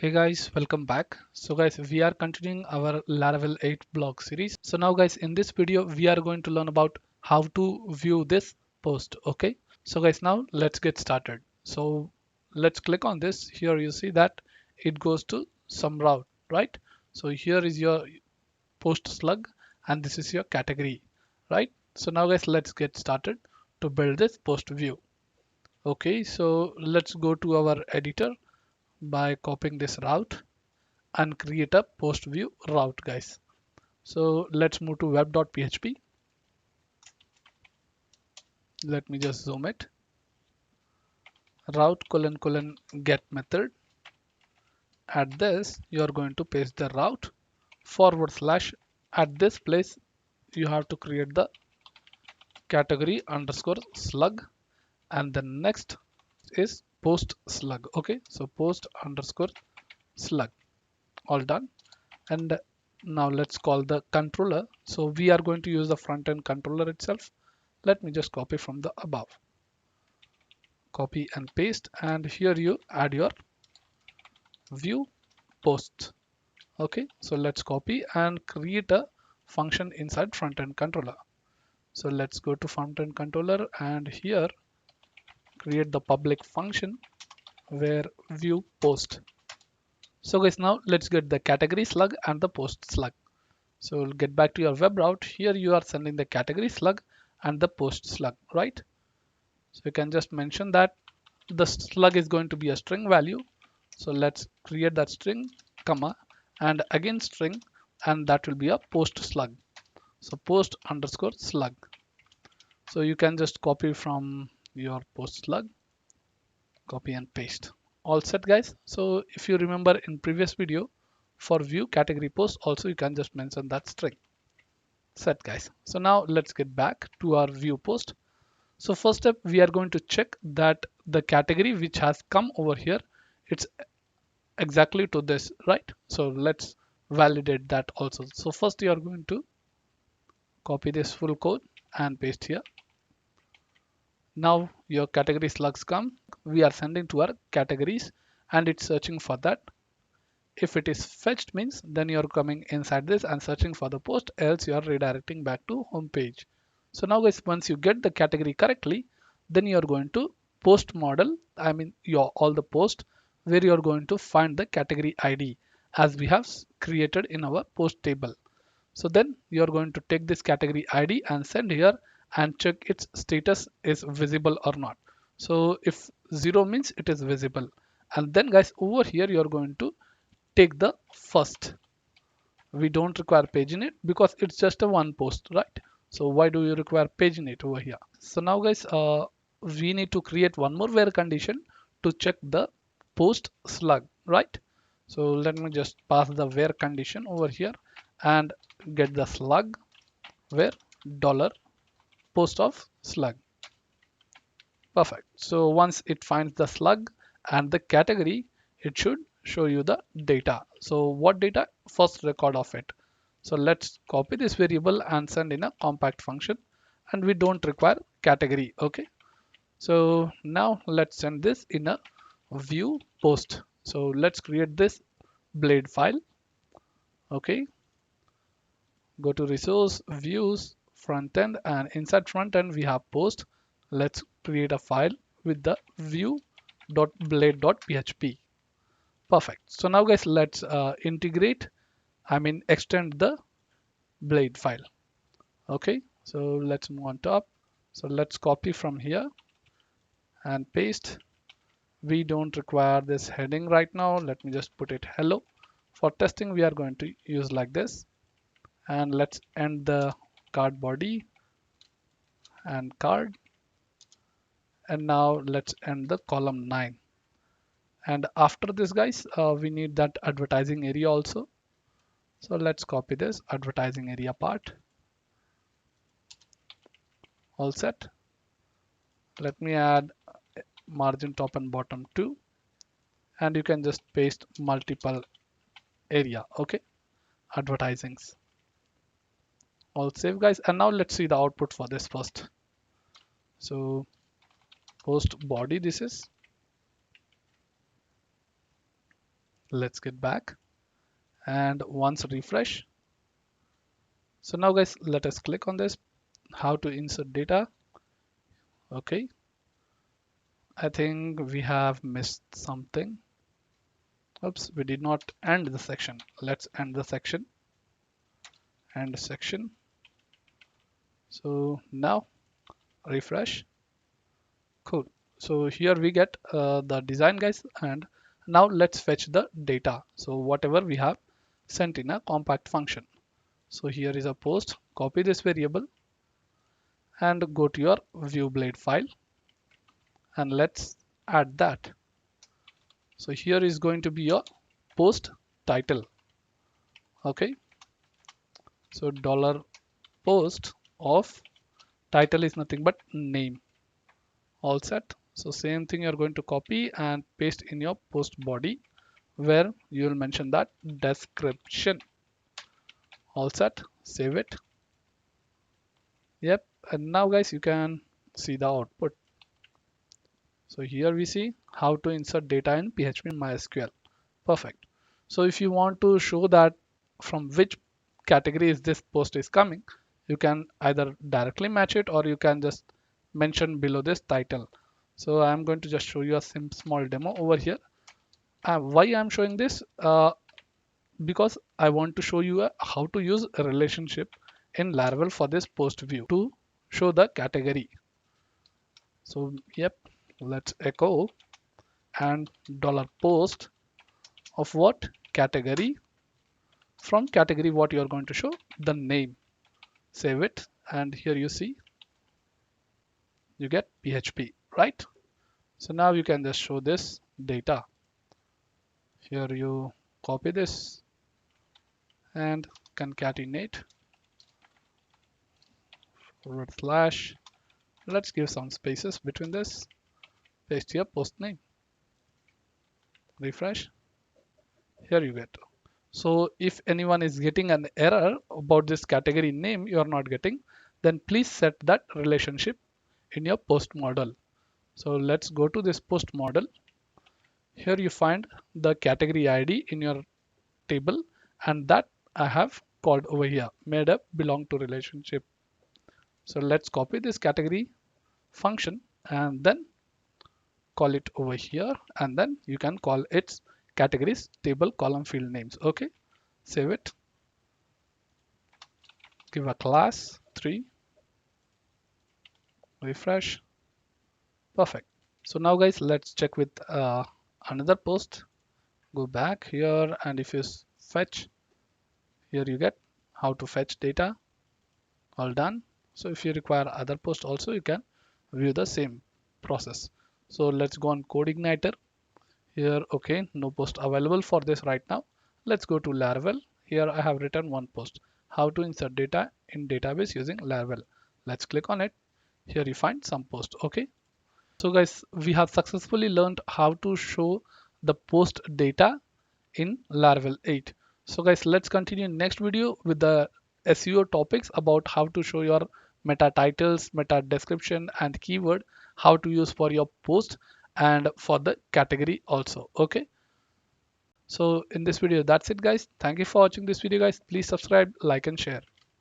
Hey guys, welcome back. So guys, we are continuing our Laravel 8 blog series. So now guys, in this video, we are going to learn about how to view this post. Okay. So guys, now let's get started. So let's click on this. Here you see that it goes to some route, right? So here is your post slug and this is your category, right? So now guys, let's get started to build this post view. Okay. So let's go to our editor by copying this route and create a post view route, guys. So let's move to web.php. Let me just zoom it. Route : get method. At this, you are going to paste the route / at this place you have to create the category underscore slug, and the next is post slug. Okay, so post underscore slug. All done. And now let's call the controller. So we are going to use the front end controller itself. Let me just copy from the above. Copy and paste, and here you add your view post. Okay, so let's copy and create a function inside front end controller. So let's go to front end controller and here create the public function where view post. So guys, now let's get the category slug and the post slug. So get back to your web route. Here you are sending the category slug and the post slug, right? So you can just mention that the slug is going to be a string value. So let's create that string, comma, and again string, and that will be a post slug. So post underscore slug. So you can just copy from your post slug, copy and paste. All set, guys. So if you remember in previous video, for view category post also you can just mention that string. Set, guys. So now let's get back to our view post. So first step, we are going to check that the category which has come over here, it's exactly to this, right? So let's validate that also. So first you are going to copy this full code and paste here. Now your category slugs come. We are sending to our categories and it's searching for that. If it is fetched means then you're coming inside this and searching for the post, else you are redirecting back to home page. So now guys, once you get the category correctly, then you're going to post model, I mean your all the post where you're going to find the category ID as we have created in our post table. So then you're going to take this category ID and send here and check its status is visible or not. So if 0 means it is visible, and then guys over here you're going to take the first. We don't require paginate because it's just a one post, right? So why do you require paginate over here? So now guys, we need to create one more where condition to check the post slug, right? So let me just pass the where condition over here and get the slug where dollar post of slug. Perfect. So once it finds the slug and the category, it should show you the data. So what data? First record of it. So let's copy this variable and send in a compact function, and we don't require category. Okay. So now let's send this in a view post. So let's create this blade file. Okay. Go to resource, views, front end, and inside front end we have post. Let's create a file with the view.blade.php. Perfect. So now guys, let's extend the blade file. Okay, so let's move on top. So let's copy from here and paste. We don't require this heading right now. Let me just put it hello. For testing, we are going to use like this. And let's end the card body and card. And now let's end the column 9. And after this guys, we need that advertising area also. So let's copy this advertising area part. All set. Let me add margin top and bottom too, and you can just paste multiple area. Okay, advertisings. All save guys, and now let's see the output for this first. So post body, this is, Let's get back and once refresh. So now guys, let us click on this, how to insert data. Okay, I think we have missed something. Oops, we did not end the section. Let's end the section. End section. So now refresh. Cool. So here we get the design guys, and now let's fetch the data. So whatever we have sent in a compact function. So here is a post. Copy this variable and go to your view blade file and let's add that. So here is going to be your post title. Okay. So dollar post of title is nothing but name. All set. So same thing you're going to copy and paste in your post body where you will mention that description. All set. Save it. Yep. And now guys, you can see the output. So here we see how to insert data in PHP MySQL. Perfect. So if you want to show that from which category is this post is coming, you can either directly match it or you can just mention below this title. So I'm going to just show you a small demo over here. Why I'm showing this? Because I want to show you how to use a relationship in Laravel for this post view to show the category. So yep, let's echo and dollar post of what category. From category what you are going to show the name. Save it and here you see you get PHP, right? So now you can just show this data. Here you copy this and concatenate forward slash. Let's give some spaces between this. Paste your post name. Refresh. Here you get. So if anyone is getting an error about this category name you are not getting, then please set that relationship in your post model. So let's go to this post model. Here you find the category ID in your table and that I have called over here made up belong to relationship. So let's copy this category function and then call it over here and then you can call its categories table column field names. Okay, save it, give a class 3, refresh. Perfect. So now guys, let's check with another post. Go back here and if you fetch, here you get how to fetch data. All done. So if you require other post also you can view the same process. So let's go on code igniter. Here okay, no post available for this right now. Let's go to Laravel. Here I have written one post, how to insert data in database using Laravel. Let's click on it. Here you find some post. Okay, so guys, we have successfully learned how to show the post data in Laravel 8. So guys, let's continue next video with the SEO topics about how to show your meta titles, meta description and keyword, how to use for your post and for the category also. Okay. So in this video, that's it guys. Thank you for watching this video guys. Please subscribe, like and share.